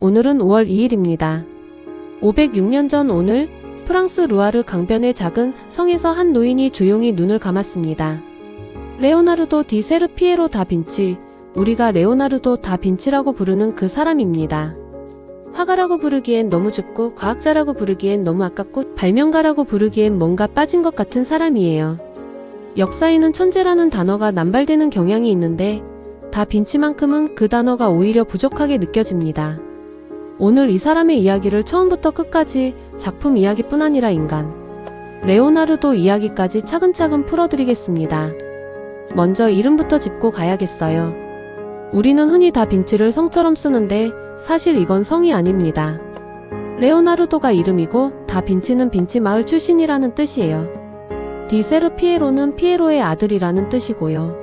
오늘은 5월 2일입니다. 506년 전 오늘 프랑스 루아르 강변의 작은 성에서 한 노인이 조용히 눈을 감았습니다. 레오나르도 디 세르피에로 다 빈치, 우리가 레오나르도 다 빈치라고 부르는 그 사람입니다. 화가라고 부르기엔 너무 좁고 과학자라고 부르기엔 너무 아깝고 발명가라고 부르기엔 뭔가 빠진 것 같은 사람이에요. 역사에는 천재라는 단어가 남발되는 경향이 있는데 다 빈치만큼은 그 단어가 오히려 부족하게 느껴집니다. 오늘 이 사람의 이야기를 처음부터 끝까지 작품 이야기뿐 아니라 인간 레오나르도 이야기까지 차근차근 풀어드리겠습니다. 먼저 이름부터 짚고 가야겠어요. 우리는 흔히 다 빈치를 성처럼 쓰는데 사실 이건 성이 아닙니다. 레오나르도가 이름이고 다 빈치는 빈치 마을 출신이라는 뜻이에요. 디 세르피에로는 피에로의 아들이라는 뜻이고요.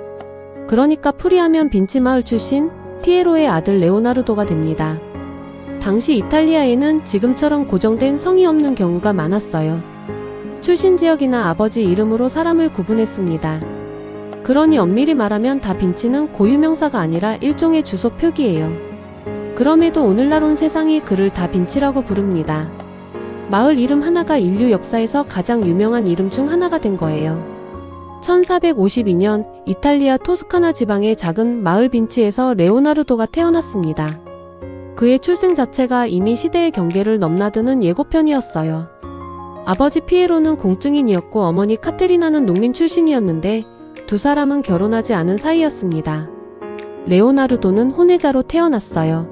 그러니까 풀이하면 빈치 마을 출신 피에로의 아들 레오나르도가 됩니다. 당시 이탈리아에는 지금처럼 고정된 성이 없는 경우가 많았어요. 출신 지역이나 아버지 이름으로 사람을 구분했습니다. 그러니 엄밀히 말하면 다 빈치는 고유명사가 아니라 일종의 주소 표기예요. 그럼에도 오늘날 온 세상이 그를 다 빈치라고 부릅니다. 마을 이름 하나가 인류 역사에서 가장 유명한 이름 중 하나가 된 거예요. 1452년 이탈리아 토스카나 지방의 작은 마을 빈치에서 레오나르도가 태어났습니다. 그의 출생 자체가 이미 시대의 경계를 넘나드는 예고편이었어요. 아버지 피에로는 공증인이었고 어머니 카테리나는 농민 출신이었는데 두 사람은 결혼하지 않은 사이였습니다. 레오나르도는 혼외자로 태어났어요.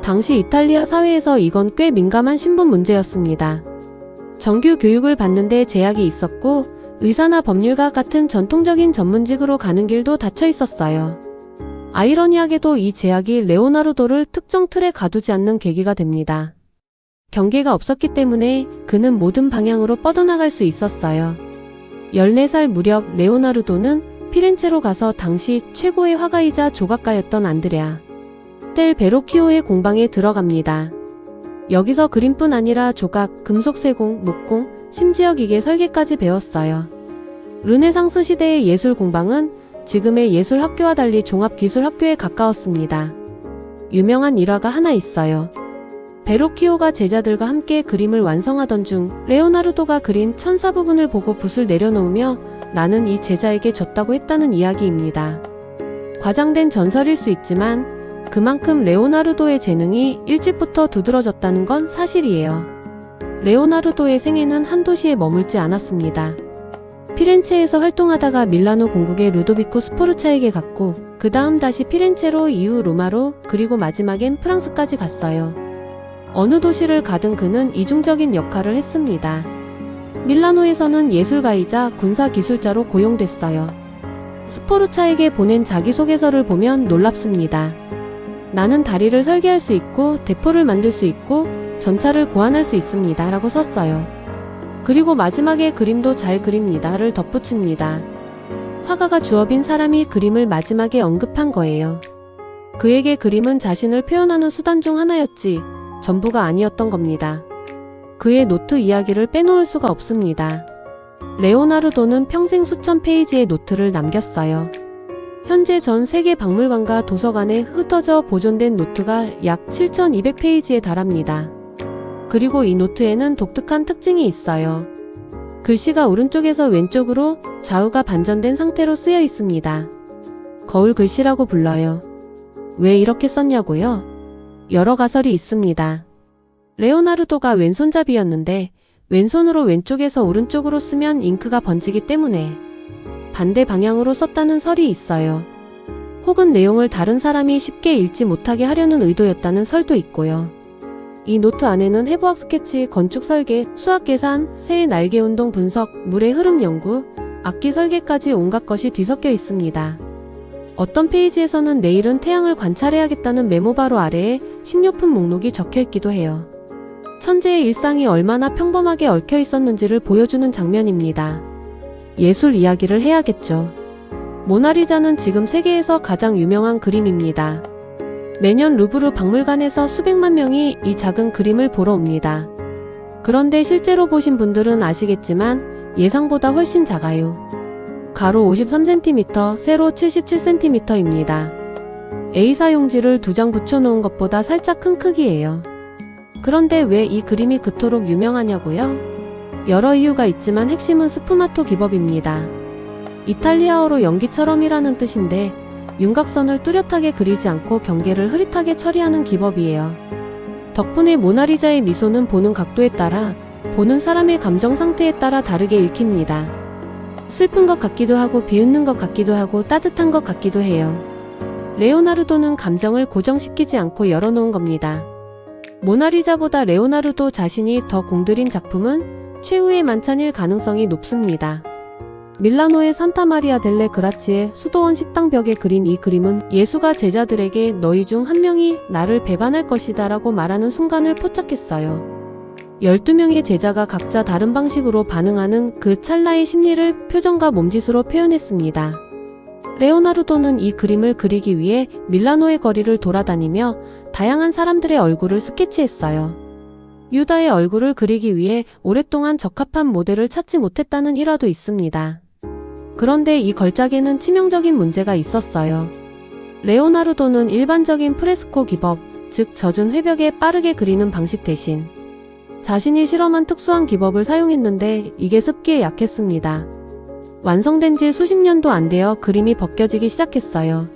당시 이탈리아 사회에서 이건 꽤 민감한 신분 문제였습니다. 정규 교육을 받는데 제약이 있었고 의사나 법률가 같은 전통적인 전문직으로 가는 길도 닫혀 있었어요. 아이러니하게도 이 제약이 레오나르도를 특정 틀에 가두지 않는 계기가 됩니다. 경계가 없었기 때문에 그는 모든 방향으로 뻗어나갈 수 있었어요. 14살 무렵 레오나르도는 피렌체로 가서 당시 최고의 화가이자 조각가였던 안드레아 델 베로키오의 공방에 들어갑니다. 여기서 그림뿐 아니라 조각, 금속 세공, 목공, 심지어 기계 설계까지 배웠어요. 르네상스 시대의 예술 공방은 지금의 예술학교와 달리 종합기술학교에 가까웠습니다. 유명한 일화가 하나 있어요. 베로키오가 제자들과 함께 그림을 완성하던 중 레오나르도가 그린 천사 부분을 보고 붓을 내려놓으며 나는 이 제자에게 졌다고 했다는 이야기입니다. 과장된 전설일 수 있지만 그만큼 레오나르도의 재능이 일찍부터 두드러졌다는 건 사실이에요. 레오나르도의 생애는 한 도시에 머물지 않았습니다. 피렌체에서 활동하다가 밀라노 공국의 루도비코 스포르차에게 갔고 그 다음 다시 피렌체로 이후 로마로 그리고 마지막엔 프랑스까지 갔어요. 어느 도시를 가든 그는 이중적인 역할을 했습니다. 밀라노에서는 예술가이자 군사기술자로 고용됐어요. 스포르차에게 보낸 자기소개서를 보면 놀랍습니다. 나는 다리를 설계할 수 있고 대포를 만들 수 있고 전차를 고안할 수 있습니다 라고 썼어요. 그리고 마지막에 그림도 잘 그립니다를 덧붙입니다. 화가가 주업인 사람이 그림을 마지막에 언급한 거예요. 그에게 그림은 자신을 표현하는 수단 중 하나였지 전부가 아니었던 겁니다. 그의 노트 이야기를 빼놓을 수가 없습니다. 레오나르도는 평생 수천 페이지의 노트를 남겼어요. 현재 전 세계 박물관과 도서관에 흩어져 보존된 노트가 약 7,200페이지에 달합니다. 그리고 이 노트에는 독특한 특징이 있어요. 글씨가 오른쪽에서 왼쪽으로 좌우가 반전된 상태로 쓰여 있습니다. 거울 글씨라고 불러요. 왜 이렇게 썼냐고요? 여러 가설이 있습니다. 레오나르도가 왼손잡이였는데 왼손으로 왼쪽에서 오른쪽으로 쓰면 잉크가 번지기 때문에 반대 방향으로 썼다는 설이 있어요. 혹은 내용을 다른 사람이 쉽게 읽지 못하게 하려는 의도였다는 설도 있고요. 이 노트 안에는 해부학 스케치, 건축 설계, 수학 계산, 새의 날개 운동 분석, 물의 흐름 연구, 악기 설계까지 온갖 것이 뒤섞여 있습니다. 어떤 페이지에서는 내일은 태양을 관찰해야겠다는 메모바로 아래에 식료품 목록이 적혀 있기도 해요. 천재의 일상이 얼마나 평범하게 얽혀 있었는지를 보여주는 장면입니다. 예술 이야기를 해야겠죠. 모나리자는 지금 세계에서 가장 유명한 그림입니다. 매년 루브르 박물관에서 수백만 명이 이 작은 그림을 보러 옵니다. 그런데 실제로 보신 분들은 아시겠지만 예상보다 훨씬 작아요. 가로 53cm, 세로 77cm입니다. A사 용지를 2장 붙여놓은 것보다 살짝 큰 크기예요. 그런데 왜 이 그림이 그토록 유명하냐고요? 여러 이유가 있지만 핵심은 스푸마토 기법입니다. 이탈리아어로 연기처럼이라는 뜻인데 윤곽선을 뚜렷하게 그리지 않고 경계를 흐릿하게 처리하는 기법이에요. 덕분에 모나리자의 미소는 보는 각도에 따라 보는 사람의 감정 상태에 따라 다르게 읽힙니다. 슬픈 것 같기도 하고 비웃는 것 같기도 하고 따뜻한 것 같기도 해요. 레오나르도는 감정을 고정시키지 않고 열어놓은 겁니다. 모나리자보다 레오나르도 자신이 더 공들인 작품은 최후의 만찬일 가능성이 높습니다. 밀라노의 산타마리아 델레 그라치의 수도원 식당 벽에 그린 이 그림은 예수가 제자들에게 너희 중 한 명이 나를 배반할 것이다 라고 말하는 순간을 포착했어요. 12명의 제자가 각자 다른 방식으로 반응하는 그 찰나의 심리를 표정과 몸짓으로 표현했습니다. 레오나르도는 이 그림을 그리기 위해 밀라노의 거리를 돌아다니며 다양한 사람들의 얼굴을 스케치했어요. 유다의 얼굴을 그리기 위해 오랫동안 적합한 모델을 찾지 못했다는 일화도 있습니다. 그런데 이 걸작에는 치명적인 문제가 있었어요. 레오나르도는 일반적인 프레스코 기법, 즉 젖은 회벽에 빠르게 그리는 방식 대신 자신이 실험한 특수한 기법을 사용했는데 이게 습기에 약했습니다. 완성된 지 수십 년도 안 되어 그림이 벗겨지기 시작했어요.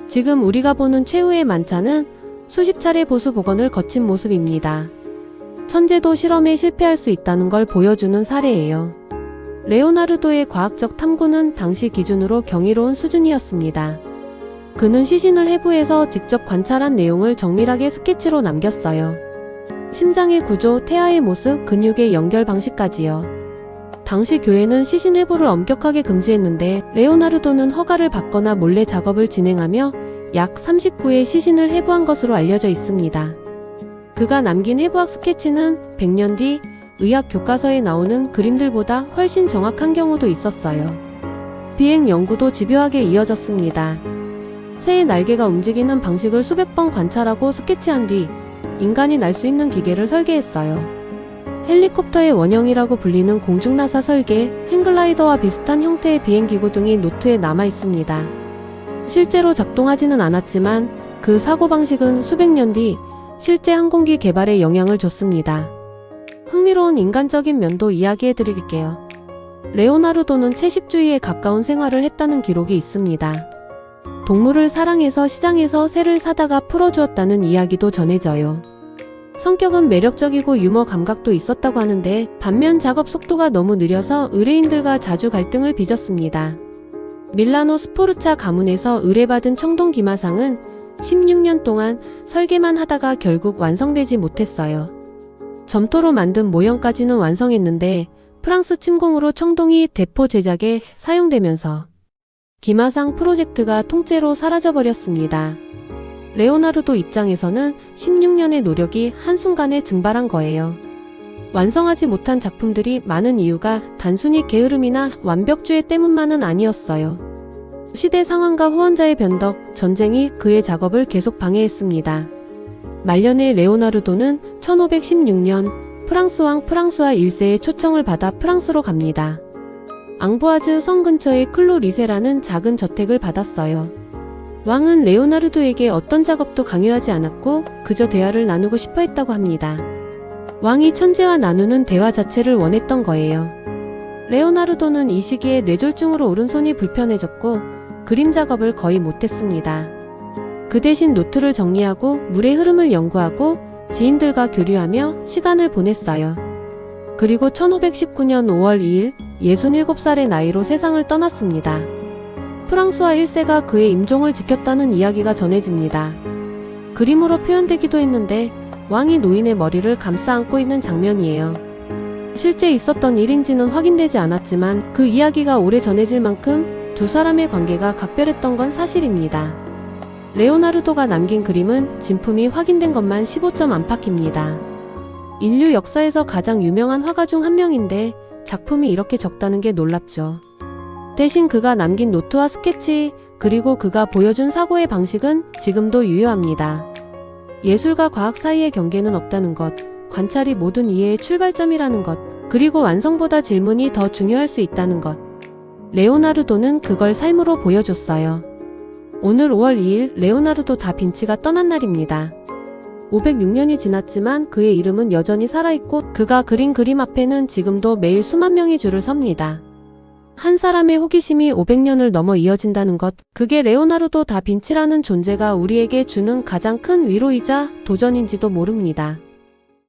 지금 우리가 보는 최후의 만찬은 수십 차례 보수 복원을 거친 모습입니다. 천재도 실험에 실패할 수 있다는 걸 보여주는 사례예요. 레오나르도의 과학적 탐구는 당시 기준으로 경이로운 수준이었습니다. 그는 시신을 해부해서 직접 관찰한 내용을 정밀하게 스케치로 남겼어요. 심장의 구조, 태아의 모습, 근육의 연결 방식까지요. 당시 교회는 시신 해부를 엄격하게 금지했는데 레오나르도는 허가를 받거나 몰래 작업을 진행하며 약 39의 시신을 해부한 것으로 알려져 있습니다. 그가 남긴 해부학 스케치는 100년 뒤 의학 교과서에 나오는 그림들보다 훨씬 정확한 경우도 있었어요. 비행 연구도 집요하게 이어졌습니다. 새의 날개가 움직이는 방식을 수백 번 관찰하고 스케치한 뒤 인간이 날 수 있는 기계를 설계했어요. 헬리콥터의 원형이라고 불리는 공중나사 설계, 행글라이더와 비슷한 형태의 비행기구 등이 노트에 남아 있습니다. 실제로 작동하지는 않았지만 그 사고방식은 수백 년 뒤 실제 항공기 개발에 영향을 줬습니다. 흥미로운 인간적인 면도 이야기해드릴게요. 레오나르도는 채식주의에 가까운 생활을 했다는 기록이 있습니다. 동물을 사랑해서 시장에서 새를 사다가 풀어주었다는 이야기도 전해져요. 성격은 매력적이고 유머 감각도 있었다고 하는데 반면 작업 속도가 너무 느려서 의뢰인들과 자주 갈등을 빚었습니다. 밀라노 스포르차 가문에서 의뢰받은 청동 기마상은 16년 동안 설계만 하다가 결국 완성되지 못했어요. 점토로 만든 모형까지는 완성했는데 프랑스 침공으로 청동이 대포 제작에 사용되면서 기마상 프로젝트가 통째로 사라져버렸습니다. 레오나르도 입장에서는 16년의 노력이 한순간에 증발한 거예요. 완성하지 못한 작품들이 많은 이유가 단순히 게으름이나 완벽주의 때문만은 아니었어요. 시대 상황과 후원자의 변덕, 전쟁이 그의 작업을 계속 방해했습니다. 말년에 레오나르도는 1516년 프랑스 왕 프랑수아 1세의 초청을 받아 프랑스로 갑니다. 앙부아즈 성 근처의 클로 리세라는 작은 저택을 받았어요. 왕은 레오나르도에게 어떤 작업도 강요하지 않았고 그저 대화를 나누고 싶어 했다고 합니다. 왕이 천재와 나누는 대화 자체를 원했던 거예요. 레오나르도는 이 시기에 뇌졸중으로 오른손이 불편해졌고 그림 작업을 거의 못했습니다. 그 대신 노트를 정리하고 물의 흐름을 연구하고 지인들과 교류하며 시간을 보냈어요. 그리고 1519년 5월 2일 67살의 나이로 세상을 떠났습니다. 프랑수아 1세가 그의 임종을 지켰다는 이야기가 전해집니다. 그림으로 표현되기도 했는데 왕이 노인의 머리를 감싸 안고 있는 장면이에요. 실제 있었던 일인지는 확인되지 않았지만 그 이야기가 오래 전해질 만큼 두 사람의 관계가 각별했던 건 사실입니다. 레오나르도가 남긴 그림은 진품이 확인된 것만 15점 안팎입니다. 인류 역사에서 가장 유명한 화가 중 한 명인데 작품이 이렇게 적다는 게 놀랍죠. 대신 그가 남긴 노트와 스케치, 그리고 그가 보여준 사고의 방식은 지금도 유효합니다. 예술과 과학 사이의 경계는 없다는 것, 관찰이 모든 이해의 출발점이라는 것, 그리고 완성보다 질문이 더 중요할 수 있다는 것. 레오나르도는 그걸 삶으로 보여줬어요. 오늘 5월 2일 레오나르도 다빈치가 떠난 날입니다. 506년이 지났지만 그의 이름은 여전히 살아있고 그가 그린 그림 앞에는 지금도 매일 수만 명이 줄을 섭니다. 한 사람의 호기심이 500년을 넘어 이어진다는 것, 그게 레오나르도 다빈치라는 존재가 우리에게 주는 가장 큰 위로이자 도전인지도 모릅니다.